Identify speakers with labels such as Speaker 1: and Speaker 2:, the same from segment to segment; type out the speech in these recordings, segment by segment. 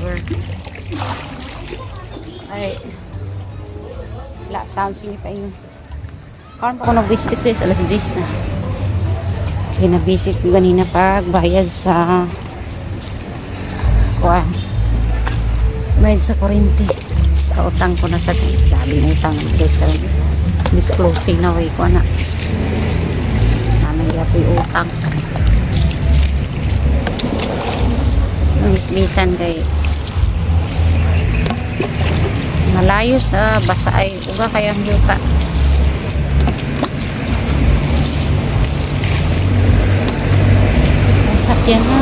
Speaker 1: flower. Ay, wala, sounds hindi pa yun. Karon pa ako nag-visit alas 10 na. Ginabisit ko ganina pagbayad sa kuwan. Bayad sa kuryente. Kautang ko na sa tiis. Sabi na utang ng guys karon. Bis closing na way ko na. Naman yapoy utang. Misan kay malayo sa basa ay uga kayang yuta. Sakyan na.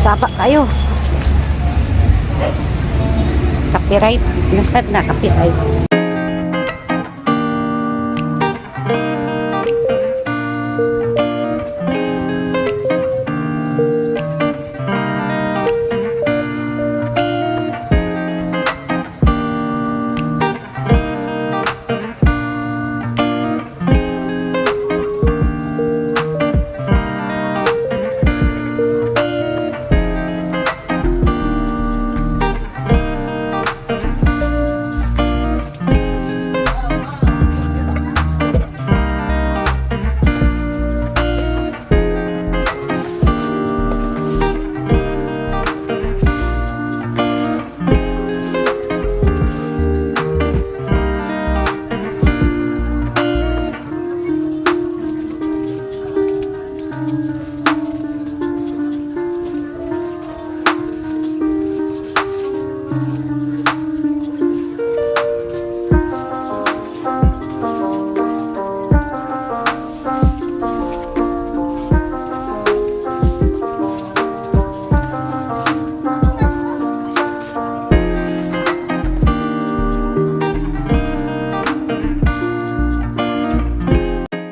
Speaker 1: Sapa kayo. Copyright. Nasad na copyright.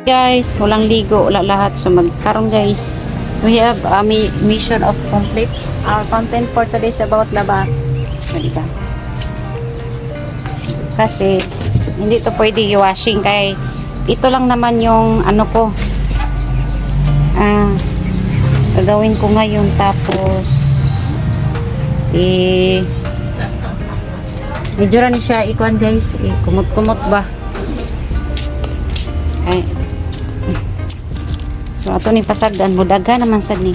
Speaker 1: Guys, walang ligo, wala lahat. So magkaroon guys, we have a mission of complete. Our content for today is about laba. Diba? Kasi hindi to pwede i-washing kay ito lang naman yung ano ko. Gagawin ko ngayon tapos medyo rin siya ikuan guys, kumot-kumot ba. Ay. So ato ni pasagdan mo daga naman sad ni.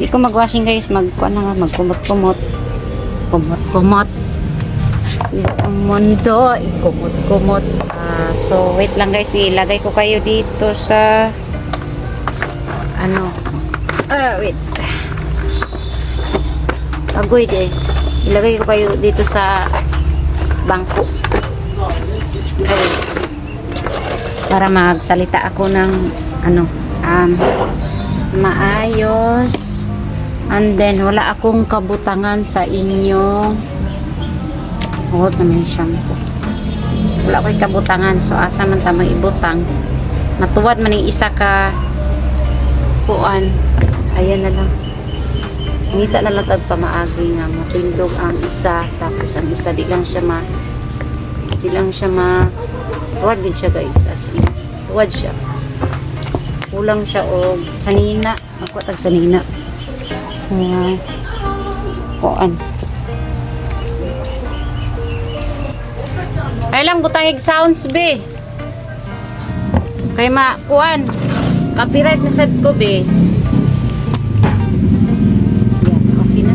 Speaker 1: Di ko magwashing guys, magkuan na nga, magkumot-kumot. Kumot-kumot. Ang mundo, ikumot-kumot. So wait lang guys, ilagay ko kayo dito sa ano. Wait. Agoy eh. Ilagay ko kayo dito sa bangko. Para magsalita ako ng ano, maayos, and then wala akong kabutangan sa inyo. Huwag naman shampoo, wala akong kabutangan, so asa man tamang ibutang matuwad man yung isa ka puan. Ayan na lang, ngita na lang tag pamaagi nga matindog ang isa, tapos ang isa di lang siya tuwad din siya guys, as in tuwad siya, kulang siya o sanina, ako tag sanina kuan ay lang butangig sounds be kay kuan copyright na sad ko be. Yan, okay na.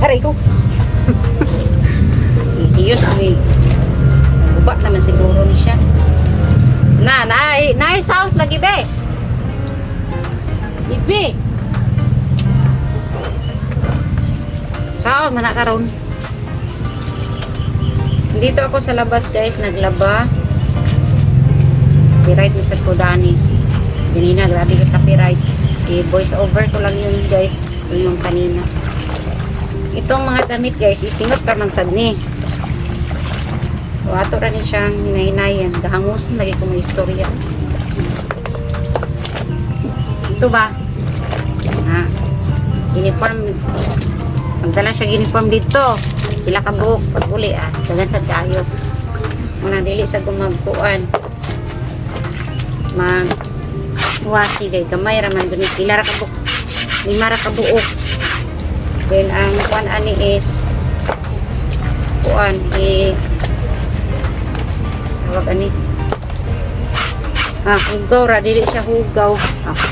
Speaker 1: Aray ko. Iyos ni uba naman siguro ni siya. Nice house lagi be. Ibe. Sao man karon. Dito ako sa labas guys, naglaba. Copyright ni sa Kodani. Ganina, grabe ka copyright. I-voice over ko lang yun guys, yung kanina. Itong mga damit guys, isingot ka man sad ni. So, ato ra ni siyang hinahinayan. Gahanguson lagi ko mga istorya. Ito ba? uniform. Magdala siya uniform dito. Pila ka buhok pag uli dagan sad kayo. Muna dili sa gumagpuan. Mag washi day gamay ra man dun pila ra ka buhok. 5 ra ka buhok. Then ang kuan ani is kuan tawag ani hugaw ra dili siya hugaw.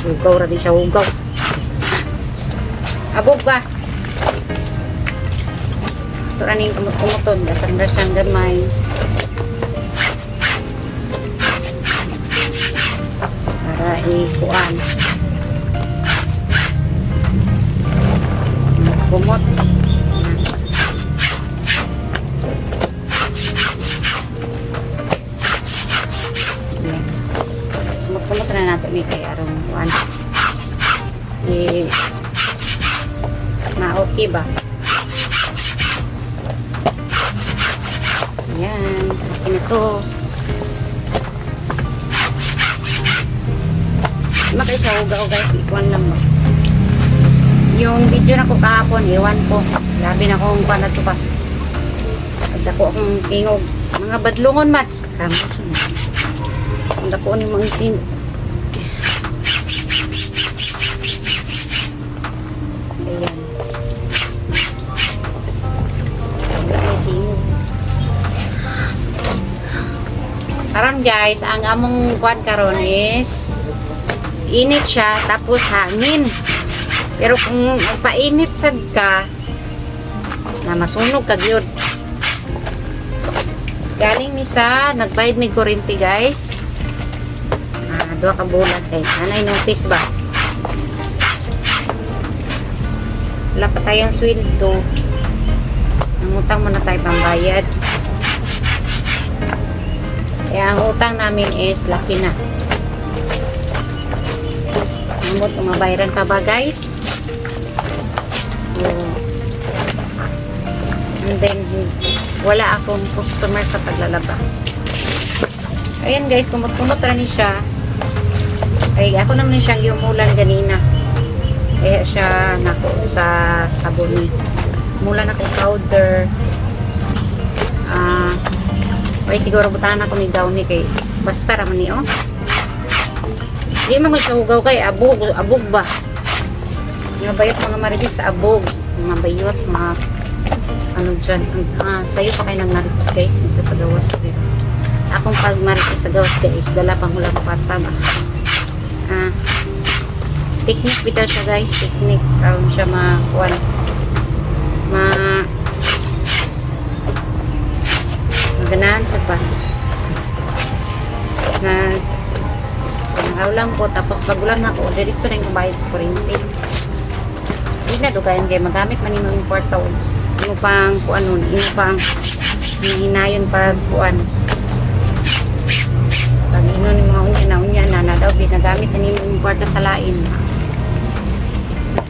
Speaker 1: Hugaw ra di siya hugaw. Abog ba? Ito raning kumutod. Dasang-dasang gamay. Para ikuan. Kumot. Kumot na natin ni kay arong kuan. Okay ba? Ayan. Akin na to. Makay siya uga-uga. Ikuan lang ba? Yung video na ko kahapon, ewan ko. Labi na kong kuan na to pa. Pagda ko akong tingog. Mga badlungon man. Pagda ko ni mga tingog. Ayan. Karon guys, ang among kuan karon is init siya tapos hangin. Pero kung painit sad ka na masunog ka gyud. Galing ni sa nagbayad mig kuryente guys. 2 ka bulan kay anay notice ba? Wala pa tayong sweldo. Nangutang muna tayo pambayad. Kaya ang utang namin is laki na. Namot mabayaran pa ba guys? So, and then wala akong customer sa paglalaba. Ayan guys, kumot-kumot rin siya. Ay, ako naman siyang giumulan ganina. Kaya siya nako sa sabon. Mula na ko powder. Ay siguro butahan ako ni Downy kay basta raman ni Di man ko siya hugaw kay abog ba. Mga bayot mga marites sa abog. Mga bayot, mga ano dyan. Sayo pa kayo ng marites guys dito sa gawas. Akong pag marites sa gawas guys, dala pang hula papata ba. Technique bitaw siya guys, technique. Karoon siya makuan. Maganahan sa pa. Nanghaw lang po. Tapos pagulang na ko. Diretso rin kumayad sa kuryente. Hindi na doon kaya magamit man yung importa. Ino pang kuan nun. Ino pang hihinayon pag kuan. Pag ino ni mga unya na daw binagamit na yung importa sa lain.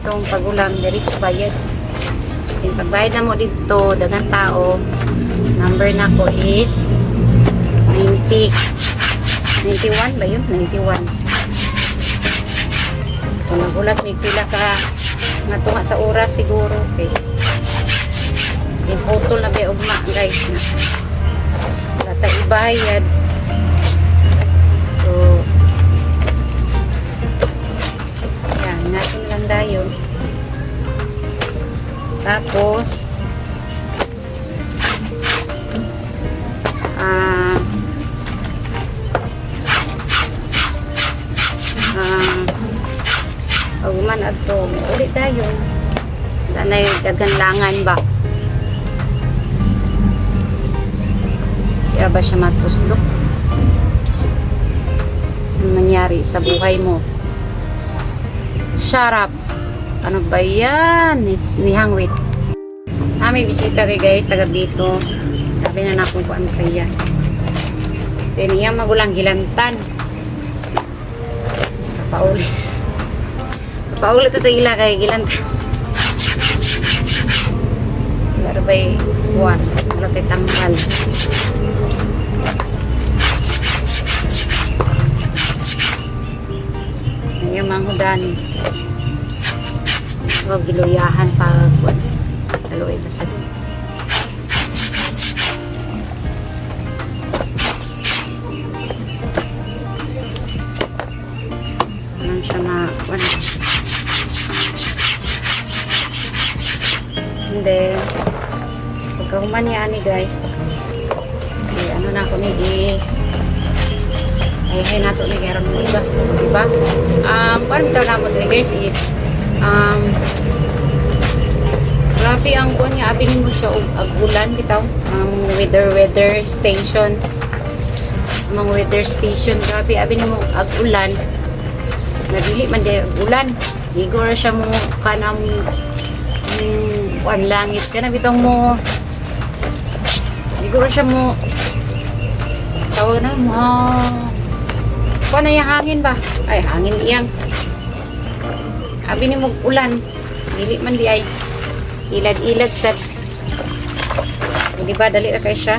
Speaker 1: Itong pagulang diretso bayad. Yung pagbayad na mo dito, dagang tao, number na ko is 91 ba yun? 91. So, nagulat may pila ka nga tunga sa oras siguro. Okay. Yung photo na ba ugma guys na. Wala tayo ibayad. So, yan. Natin lang dayon. Tapos pag-uman ato ulit tayo na yung kaganlangan ba kaya ba siya matuslok ang nangyari sa buhay mo. Shut up. Ano ba yan? Ni Hangwit. May bisita rin guys, taga dito. Sabi na kung ano sa iya. Kaya niya magulang gilantan. Paulis. Paulit to sa ila kay gilantan. Pero ba'y buwan. Wala kay tanggal. Ngayon manghudani. Huwag giluyahan pag kaluoy basag. Walang siya wala. And then, pagkahuman niya ani guys, ano na ako ni ay nato ni karon mo iba, diba? Paano bitaw na mo guys is grabe ang kuan nga abingin mo siya og agulan bitaw ang weather station, mga weather station grabe abingin mo agulan nadili man di ulan siguro siya mo kanang kuan langit kana bitaw mo siguro siya mo tawag na mo kuan na yung hangin ba ay hangin iyang abi ni mo ulan dili man di ay ilad-ilad sad di ba dali ra kay siya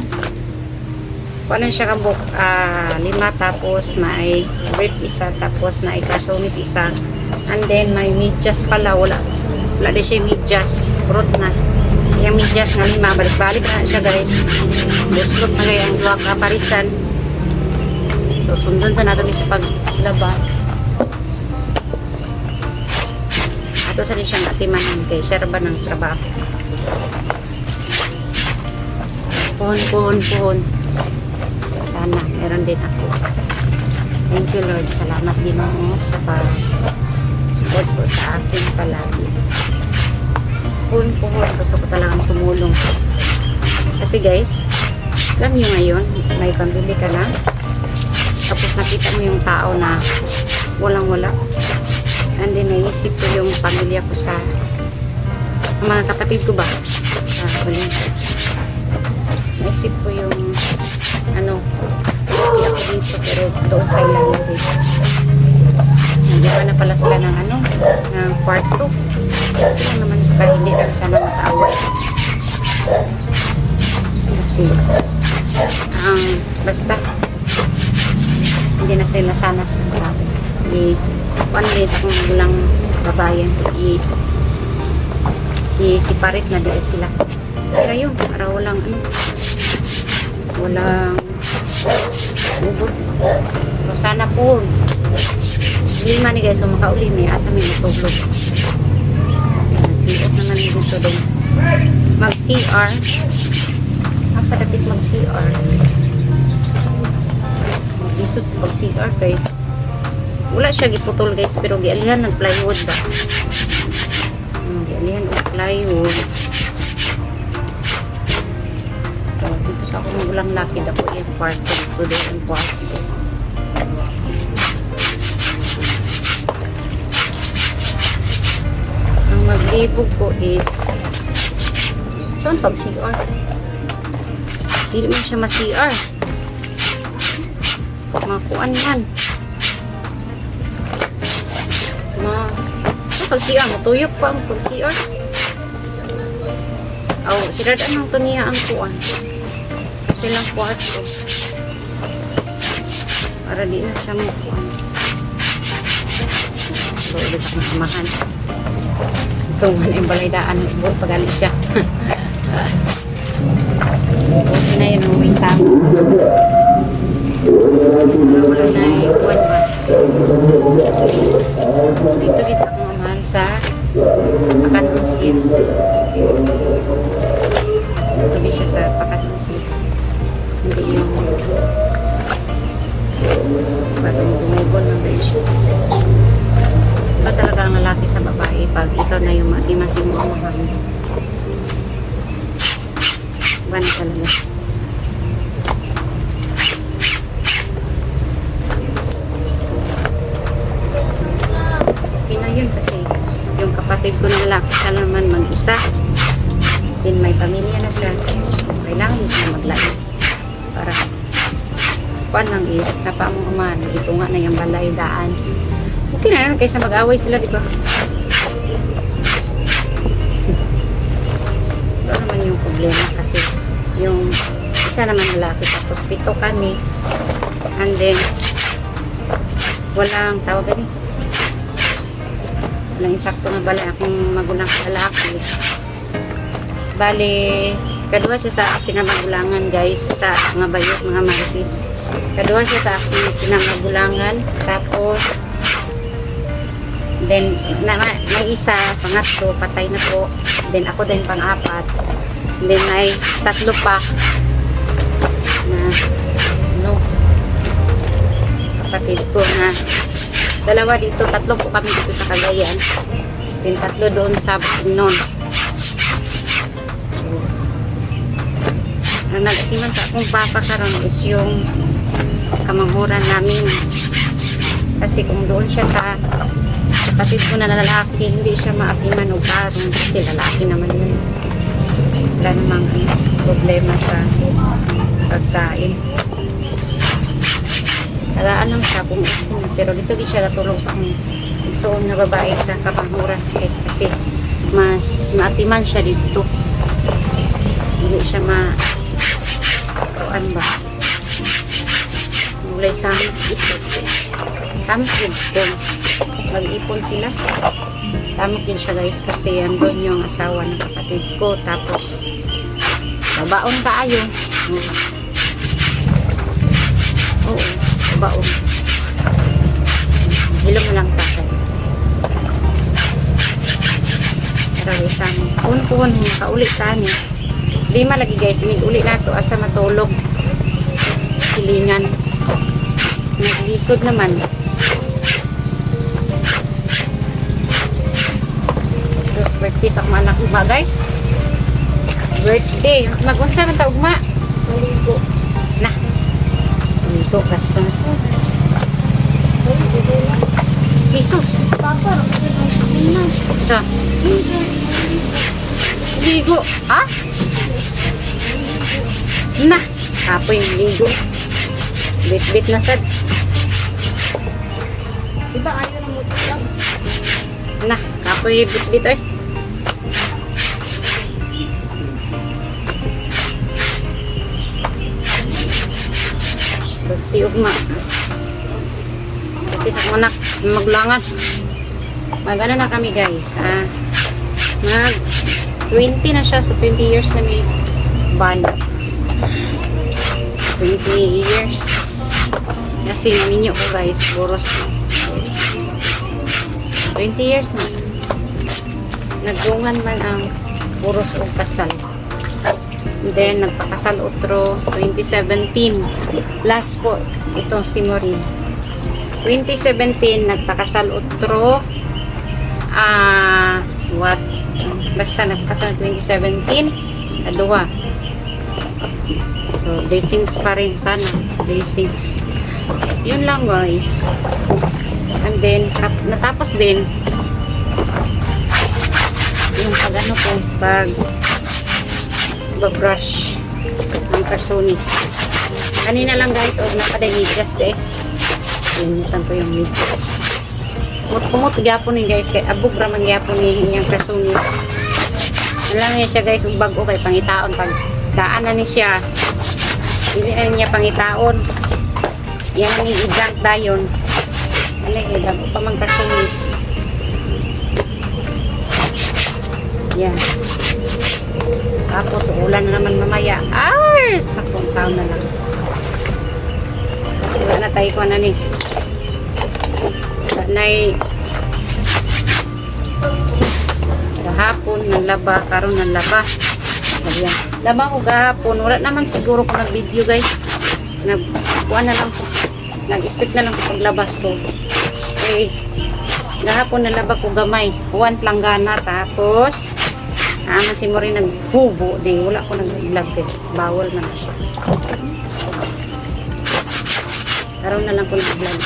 Speaker 1: kuan na siya kabuk 5 tapos may brief isa tapos na ikasomis isa and then may medyas pala wala di siya medyas urot na yung medyas nga 5 balik-balik na siya guys buslot na kaya ang duwa kaparisan so sundon sa nato ni sa paglaba ato sa ni siyang atimanan kay siya ba ng trabaho puhon sana meron din ako. Thank you Lord, salamat Ginoo sa support po sa akin palagi. Puhon gusto ko talagang tumulong kasi guys alam nyo ngayon may pambili ka na tapos nakita mo yung tao na walang wala and then naisip ko yung pamilya ko sa mga kapatid ko ba naisip ko yung ano hindi ako dito pero doon sa ilalagay hindi pa na pala sila ng ano ng kwarto ito naman kahit hindi lang sana mataaway kasi basta hindi na sila sana sa mga one days akong gulang babayan i-separate na din sila pero yun para walang ubot so sana po lima ni guys so makauli may asa may matulog nagpiot naman dito doon mag CR asa dapat mag CR isot sa pag CR kay wala siya giputol guys pero gialihan ng plywood ba gialihan ng plywood dito sa akong ulang laki ako yung kwarto dito doon yung kwarto ang maglibog ko is ito ang pag CR hindi mo siya ma-CR makuan man pag CR matuyok pa ang pag CR sirad anong to niya ang kuan silang kwarto para di na siya makuan so ulit akong samahan itong yung balaydaan buong pagali siya okay na yun ang isang wala na yung kuwan ba dito dito akong mamahan sa Pakanunsi ito siya sa Pakanunsi hindi yung parang bumibon na ba siya iba talaga ang lalaki sa babae pag ikaw na yung imasin mo ang mahal iba na talaga yun kasi yung kapatid ko na lalaki siya naman mag-isa din may pamilya na siya so kailangan niya siya maglayo para kuan lang is napamang ito nga na yung balay daan okay na naman kaysa mag-away sila diba ito naman yung problema kasi yung isa naman lalaki tapos 7 kami and then walang tawag Walang insakto nga bali akong magulang lalaki. Bali, kadua siya sa aking magulangan guys, sa mga bayot, mga marites. Kadua siya sa aking pinamagulangan. Tapos, then, may isa, pangatlo, patay na po. Then, ako din pang-apat. Then, may tatlo pa na, kapatid ko na dalawa dito, tatlo po kami dito sa Cagayan. Then, tatlo doon sa Bukidnon. Ang nag-atiman sa akong papa karon is yung kamanghuran namin. Kasi kung doon siya sa kapatid ko na lalaki, hindi siya maakiman o karong kasi lalaki naman yun. Wala namang problema sa pagkain. Tagaan lang siya kung gusto. Pero dito di siya natulog sa akong igsoon na babae sa kamanghuran. Kasi mas maatiman siya dito. Hindi siya ano ba? Mulay sa isip. Tamok yun doon. Mag-ipon sila. Tamok yun siya guys kasi andun yung asawa ng kapatid ko. Tapos babaon kaayo. Oo, babaon. Hilo mo lang tatay. Pero isang kun makaulit tani. Lima lagi guys, uli na to asa matulog. Silingan. Naglisod naman. Tapos birthday sa akong anak ugma guys. Birthday. Mag-unsa man ta ugma? Ligo. Na. Ligo customs. Jesus. Papa. Sa. Ligo. Ha? Na, apo yung ligo. Bit-bit na sad. Diba ayaw ng muti lang? Na, apo yung bit-bit ay. Berti ugma. Berti sa anak, maglangan. Mag-ano na kami guys. Mag 20 na siya, so 20 years na may banda. 20 years kasi naminyo ko guys boros 20 years na nagdungan man ang boros o kasal. Then nagpakasal otro 2017 last po itong si Morin 2017 nagpakasal otro basta nagpakasal 2017 kadua. So, blessings pa rin sana. Blessings. Yun lang guys. And then, natapos din yung pag-ano ko, pag-brush ng Carsonis. Kanina lang guys, o napadamigas eh. Limitan ko yung migas. Kumot gyapon ni guys, kay abog raman gyapon ni yung Carsonis. Alam niya siya guys, bago kay pangitaon pag daanan ni siya. Hindi na niya pangitaon. Yan ang i-blank dayon. Ano yung dago pa mang Carsonis. Yan. Tapos ulan na naman mamaya. Ars! Takong sound na lang. Wala na tayo ko na ni. Nay kahapon ng laba, karon ng laba. Ayan. Laba ko gahapon. Wala naman siguro kung nag-video guys. Nagkuha na lang po. Nag-stick na lang po paglabas. So, okay. Gahapon na laba ko gamay. Kuwan planggana. Tapos, si Mori nagbubo. Di, wala ko nag-vlog eh. Bawal na siya. Karoon na lang po nag-vlog.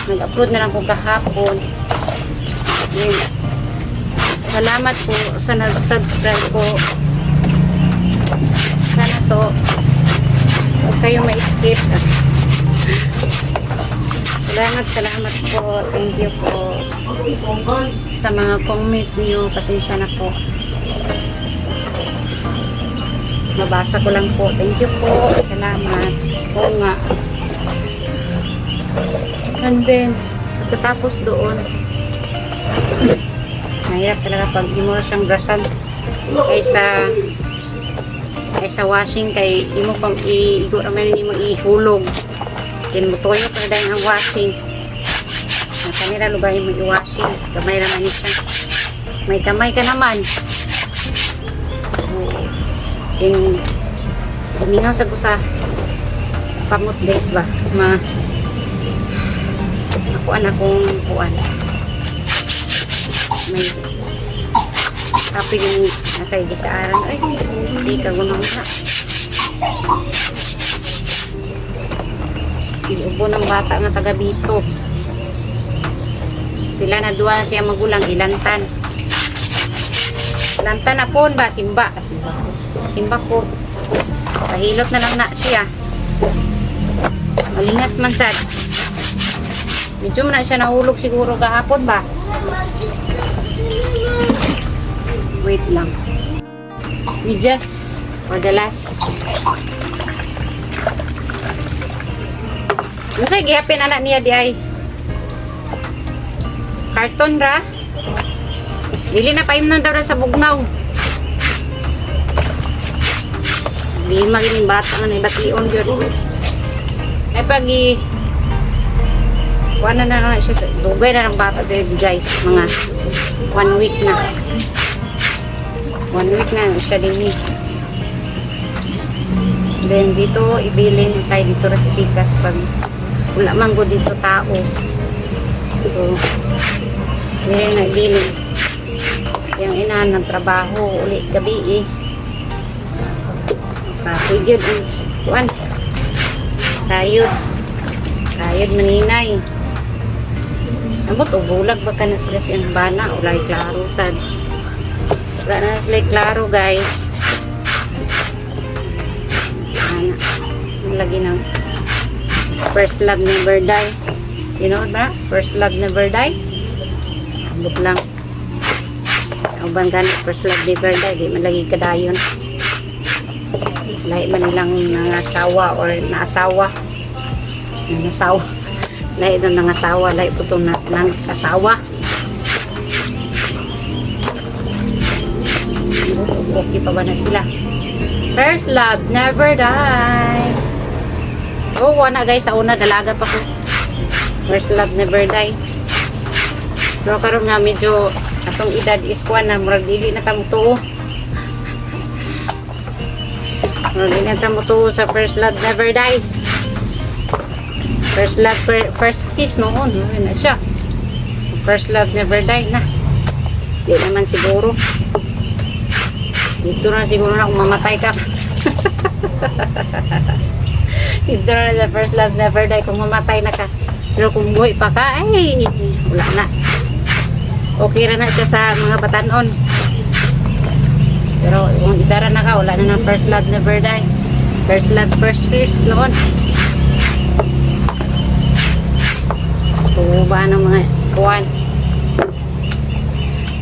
Speaker 1: Nag-upload na lang po kahapon. Ayan. Salamat po sa nag-subscribe po. Sana to huwag kayo ma-skip. Salamat po. Thank you po sa mga comment niyo. Pasensya na po. Mabasa ko lang po. Thank you po. Salamat. Oo nga. And then, pagkatapos doon, Mahirap talaga pag imo siyang brasan kaysa washing kay imo pang iigo naman imo ihulog. Then mutuyo pa dahil ang washing. Ang kanila lugar imo i-washing. Kamay naman siya. May kamay ka naman. Then humingaw sa gusa pamot days ba akong kuan may kapig yung nakaigisaaran ay hindi ka gunong na iubo ng bata nga taga dito sila na duwa siya magulang ilantan na po ba simba po pahilot na lang na siya malingas man sad medyo na siya nahulog siguro kahapon ba wait lang we just for the last masay gihapin anak niya di ay karton ra dili na paimnon daw sa bugnaw di magining bata nga nibation yun ay pagi kuha na siya dugay na ng bata din guys mga 1 week na siya din then dito ibilin yung side dito sa pikas pag wala manggo dito tao so hindi na ibilin yung inahan ng trabaho uli gabi kapoy yun kuan kayod maninay amot o bulag baka na sila siyang bana o lay klaro sad wala na sila klaro guys lagi ng first love never die you know ba first love never die ambot lang uban ganit first love never die di man lagi kadayon lahi man nilang nangasawa or naasawa lahi doon nangasawa lahi po itong nangasawa okay pa ba na sila first love never die oh wala guys sa una dalaga pa ko first love never die pero karon nga medyo atong edad is kuan na murag dili na tamo tuo Hindi mo to sa first love never die. First love, first kiss noon. Yun na siya. First love never die na. Di naman siguro. Dito na siguro na kung mamatay ka. Dito na sa first love never die kung mamatay na ka. Pero kung buhay pa ka, ay wala na. Okay na na siya sa mga batanon. Pero kung ibara na ka, wala na ng first love never die. First love, first kiss noon. Tuba ng mga kuwan.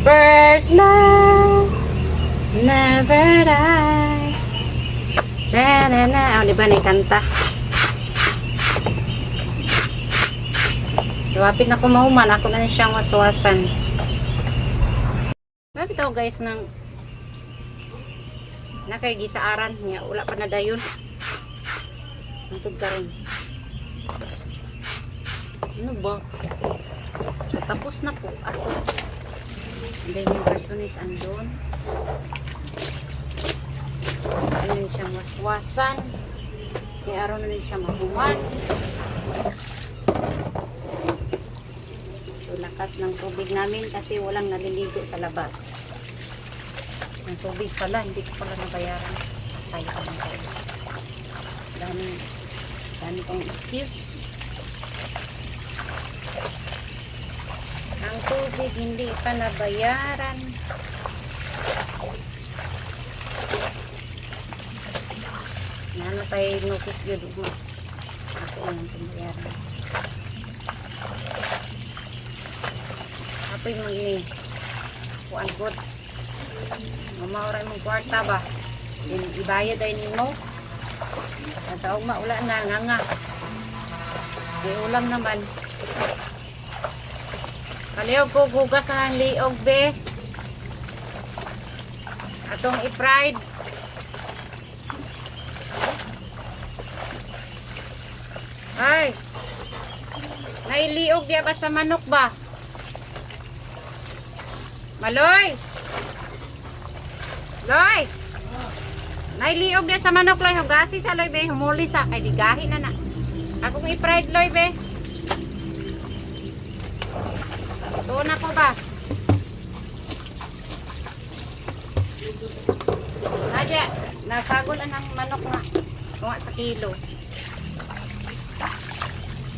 Speaker 1: First love never die. Na na na. O, diba na kanta? Luwapit na kumahuman. Ako na siyang waswasan. Bakit ako guys ng nakaigisaaran niya, wala pa na dayon. Nantog ka rin. Ano ba? Tapos na po ako. And then yung person is andun. Ano siya waswasan. Kaya araw na rin siya mahuman. So, lakas ng tubig namin kasi walang naliligo sa labas. Ang tubig pala, hindi ko pala nabayaran. Tayo pa lang tayo. Dami kong excuse. Ang tubig hindi pa nabayaran. Nano tayo notice yun. Ako lang itong bayaran. Apoy maging kuan good. Mamauray mong kwarta ba? Ibayad ay nimo. At taong maula na, nga. May ulam naman. Kalihog ko gugas ang liog be. Atong i-fried. Ay. Nailiog diya ba sa manok ba? Maloy. Loy. Nailiog diya sa manok loy. Hugasi sa loy be. Humuli sa kay ligahi na na. Akong i-fried loy be. Tuon na po ba? Nadya, nasagol na ng manok nga. Tunga sa kilo.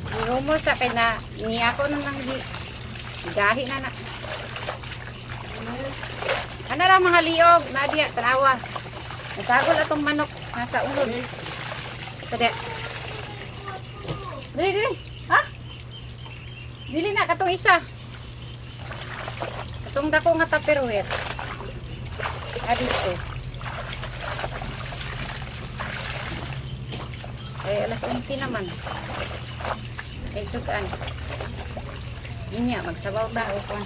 Speaker 1: Ihumo sa kay na niya ko nang gahi na na. Ano ra mga liog, Nadia, tanawa. Nasagol atong manok nasa ulod. Kada. Dili. Ha? Dili na katong isa. Katong dako nga tupperware. Adito. Ay alas 11 naman. Ay sukaan. Ninya magsabaw ta o kon.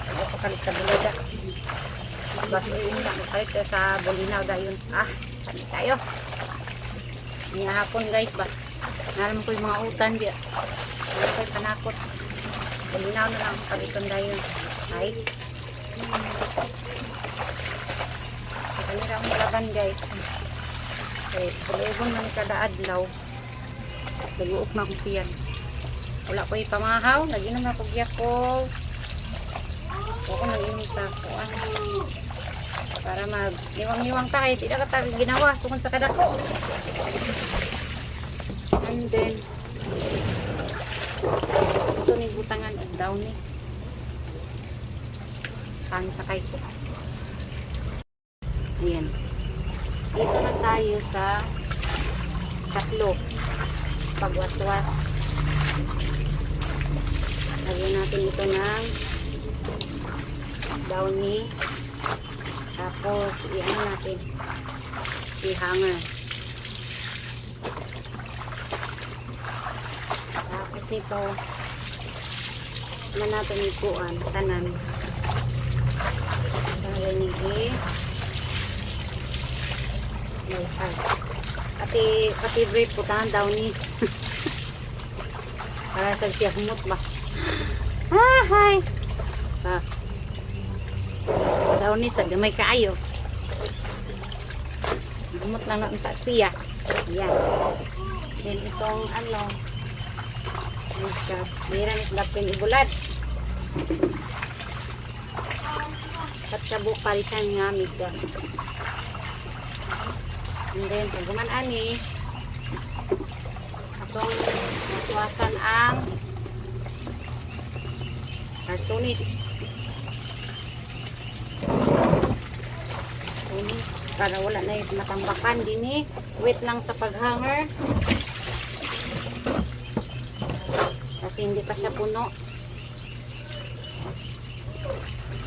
Speaker 1: Ako pakalit sa bulaga. Basta yun na kalit sa bulinaw dayon. Saan tayo? Niya hapon guys ba. Nalam ko yung mga utan dia. Ano ko'y panakot. Bulinaw na lang kaliton dayon. Right? Kanira ang laban guys. Okay, pulugon man kada adlaw. Naguok na akong piyan. Wala ko ipamahaw. Nag-inom na akong Yakult. Ako nag-inom sa kuan. Para mag-iwang-iwang ta. Kaya tidak ka ginawa. Tungkol sa kadako. And then, ito ni butangan at down ni. Kanta kay ko. Ayan. Dito na tayo sa tatlo. Pagwaswas. Lagyan natin ito ng downy. Tapos, i-ano natin. I-hanger. Tapos ito, na natin ikuan, tanan. Lagay ni pati break po tahan downy. Para sa siya humot ba? Hi! Downy sa gamay kaayo. Humot lang na ang siya. Ayan. Then itong ano, meron islapin ibulad. At sabuk palitan nga migas. And then, pagkuman ani, atong maswasan ang arsonis. Arsonis, para wala na yung natambakan din eh. Wait lang sa paghanger. Kasi hindi pa siya puno.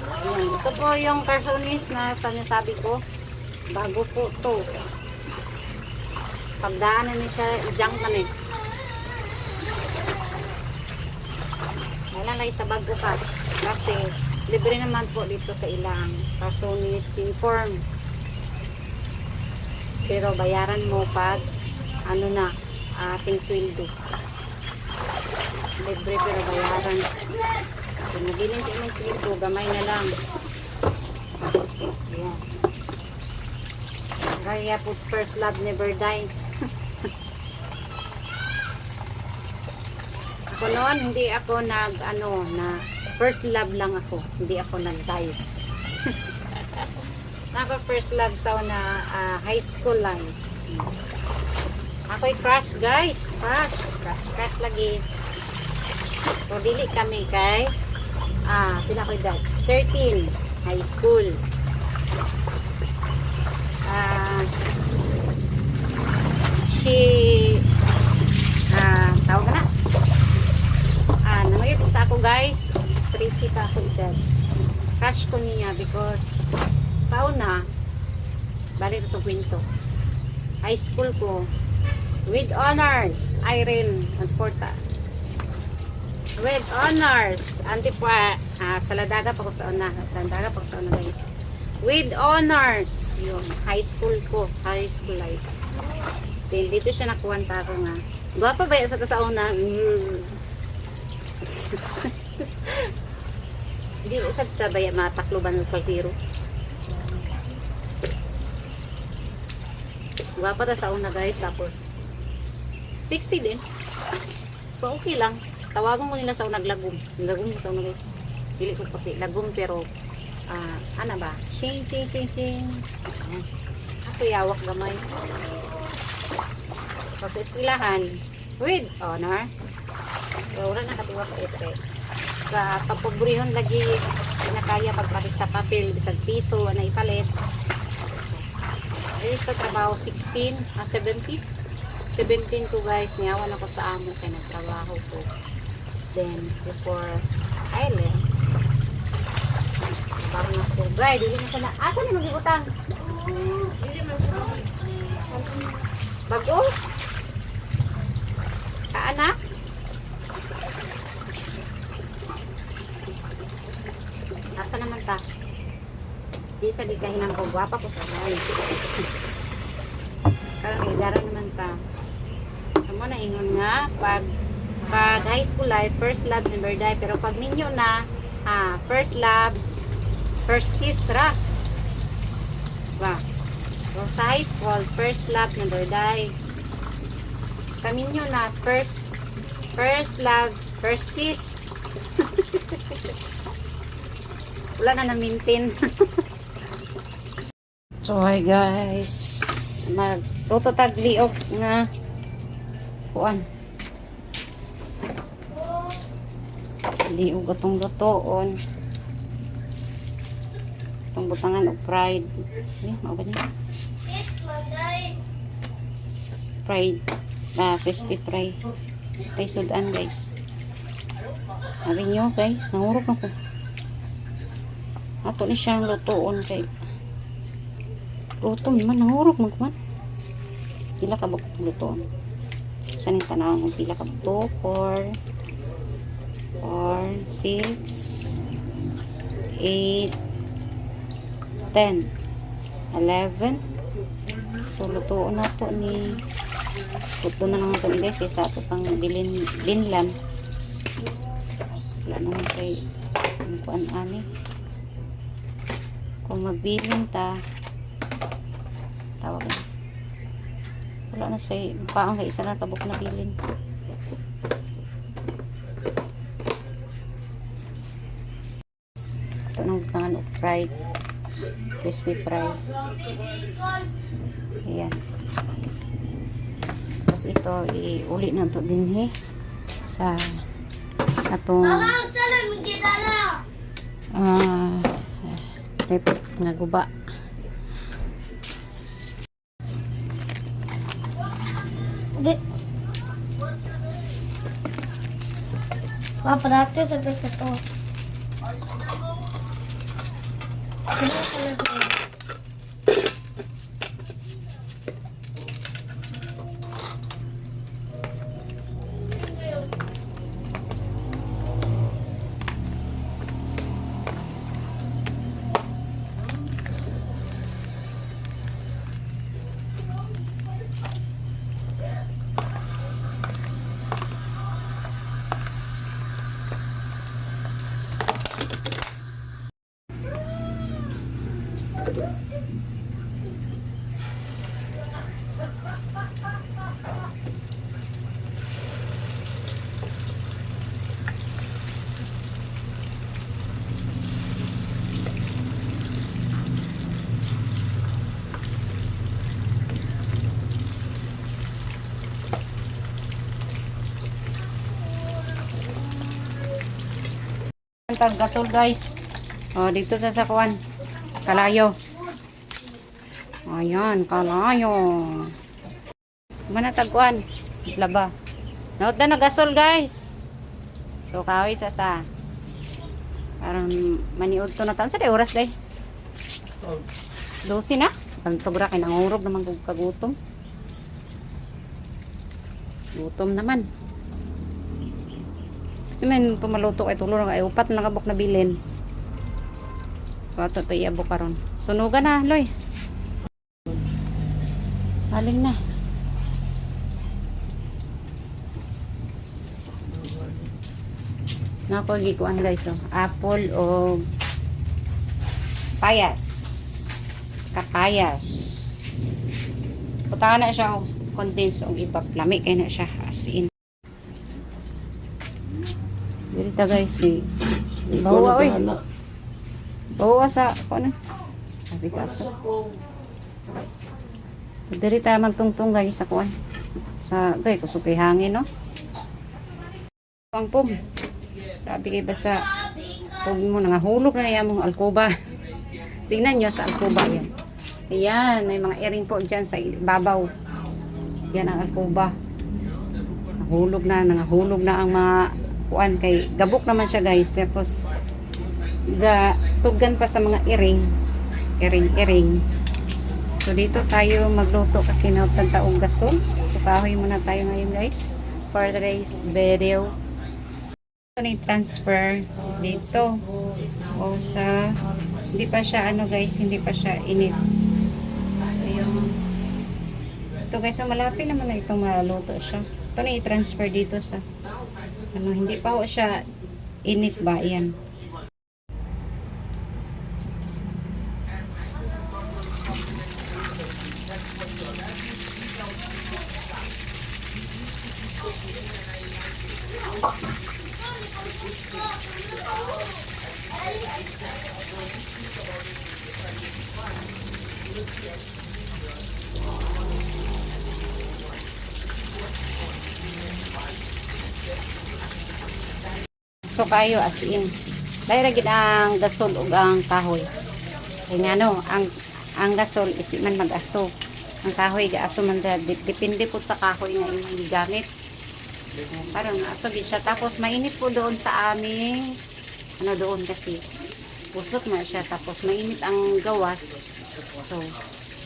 Speaker 1: Ayan, ito po yung arsonis na sinasabi ko. Bago po ito. Pagdaanan niya siya, i-junk na eh. Nalalay sa bago ka. Kasi, libre naman po dito sa ilang Arsonis inform. Pero bayaran mo pag, ano na, ating sweldo. Libre pero bayaran. Kung nagilin sa inyong sweldo, gamay na lang. Ayan. Kaya po, first love never die. Ako noon, hindi ako first love lang ako. Hindi ako nag-die. Naka first love sa high school lang. Ako'y crush guys. Crush lagi. So, dili kami kay, pila ko dad? 13, high school. Tawag ka na. Nangayot sa ako guys, Tracy pa ako edad. Crush ko niya because sauna, balik ito kwento. High school ko, with honors, Irene Agporta. With honors. Anti pa, saladaga pa ko sa una. Saladaga pa ko sa una guys. With honors. Yun, high school ko. High school life. Then, dito siya nakuha sa ako nga. Gwapa ba sa sa una? Hindi sa sabay matakloban ng kwaltiro. Gwapa ta sa una guys. Tapos, 60 din. So, okay lang. Tawagan ko nila sa unang lagom. Lagom ko sa unang guys. Dili ko pati lagom pero ano ba? Shing, shing, shing, shing. Ako yawak gamay. So, sa eskwelahan, with honor. So, wala na katiwa sa ito. Sa papobrihon lagi, pinakaya pagpalit sa papel, bisag piso, na ipalit. Sa trabaho, 16, 17. 17 ko guys, niyawan ako sa amo kaya nagtrabaho ko. Then, before island, bago na school guide, dili na sana. Asa ni mag-ibutang? Bago? Kaanak? Asa naman ta? Di sa di kahinang ko, gwapa ko sa guys. Karang idara naman ta. Amo na ingon nga, pag high school life, first love, never die. Pero pag ninyo na, first love, first kiss, ra. Diba? So, sa high school, first love, never die. Sa ninyo na, first love, first kiss. Wala na na-maintain. So, hi guys. Magtututag-liog nga kuan. Liog atong lutoon. Itong butangan o fried. Ay, mauban niya. Fried. Crispy fry. Tay sudan guys. Sabi nyo guys, nangurog na ko. Ato ni siyang lutoon kay luto naman, nangurog magman. Pila ka ba lutoon? Saan yung tanawang kung pila ka ba? 2, 4, 6, 8, 10, 11. So, lutoon na to ni luto na lang ito ni guys. Isa ito pang binlan. Wala naman say kuan ani. Kung mabilin ta tawag na. Wala na say paang kay isa na tabok na bilin. Ito nang butangan o fried crispy fry. Ayan. Tapos ito iuli na ito din sa atong repot nga guba.
Speaker 2: Papa, dati sabi ko to.
Speaker 1: Tag gasol guys. Dito sa sakuan. Kalayo. Ayan, kalayo. Mana tagkuan? Laba. Naot na gasol guys. So kaway sa parang maniud to na taon sa day oras day. 12 na. Tantog ra kay nangurog naman kog kagutom. Gutom naman. Naman ito maluto kay tulo ay upat na kabok na bilin. So ato to iabok karon. Sunugan na, Loy. Aling na. Nako gikuan guys, oh. Apple o payas. Kapayas. Putangan na siya, oh. Condense o iba lami kay na siya as in. Dirita guys, bawa oy. Bawa sa ano? Sabi ka sa. Dirita magtungtong guys sa kuan. Sa kay kusupay hangin no. Ang pom. Sabi kay basta pom mo nangahulog na yan mong alkoba. Tingnan nyo sa alkoba yan. Ayan, may mga earring po dyan sa babaw. Yan ang alkoba. Nahulog na ang mga kuan kay gabok naman siya guys. Tapos tugan pa sa mga earring. So dito tayo magluto kasi nautag-taong gasol. So kahoy muna tayo ngayon guys for today's video. Ito na transfer dito o sa hindi pa siya ano guys, hindi pa siya init. So yung ito guys, so malapit naman na itong maluto siya. Ito na i-transfer dito sa ano, hindi pa ho siya init ba yan. So kayo as in dahil gid ang gasol ug ang kahoy kay ngano ang gasol is di man mag-aso, ang kahoy gaaso man depende po sa kahoy nga imong gigamit. Parang aso gid siya, tapos mainit po doon sa aming ano doon kasi puslot man siya, tapos mainit ang gawas. So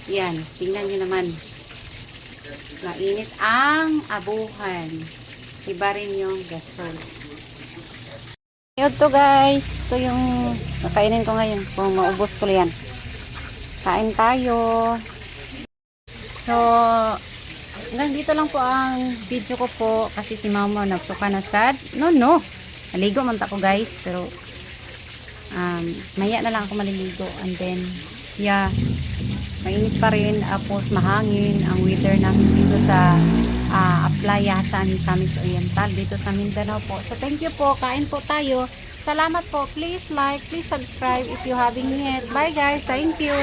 Speaker 1: yan, tingnan niyo naman mainit ang abuhan, iba rin yung gasol. Yun to guys, ito yung nakainin ko ngayon kung maubos ko yan. Kain tayo. So hanggang dito lang po ang video ko po kasi si mama nagsuka na sad. No, naligo man ta ko guys, pero maya na lang ako maliligo, and then yeah, mainit pa rin, tapos mahangin ang weather namin dito sa playa sa Misamis Oriental dito sa Mindanao po. So thank you po, kain po tayo. Salamat po, please like, please subscribe if you haven't yet. Bye guys, thank you.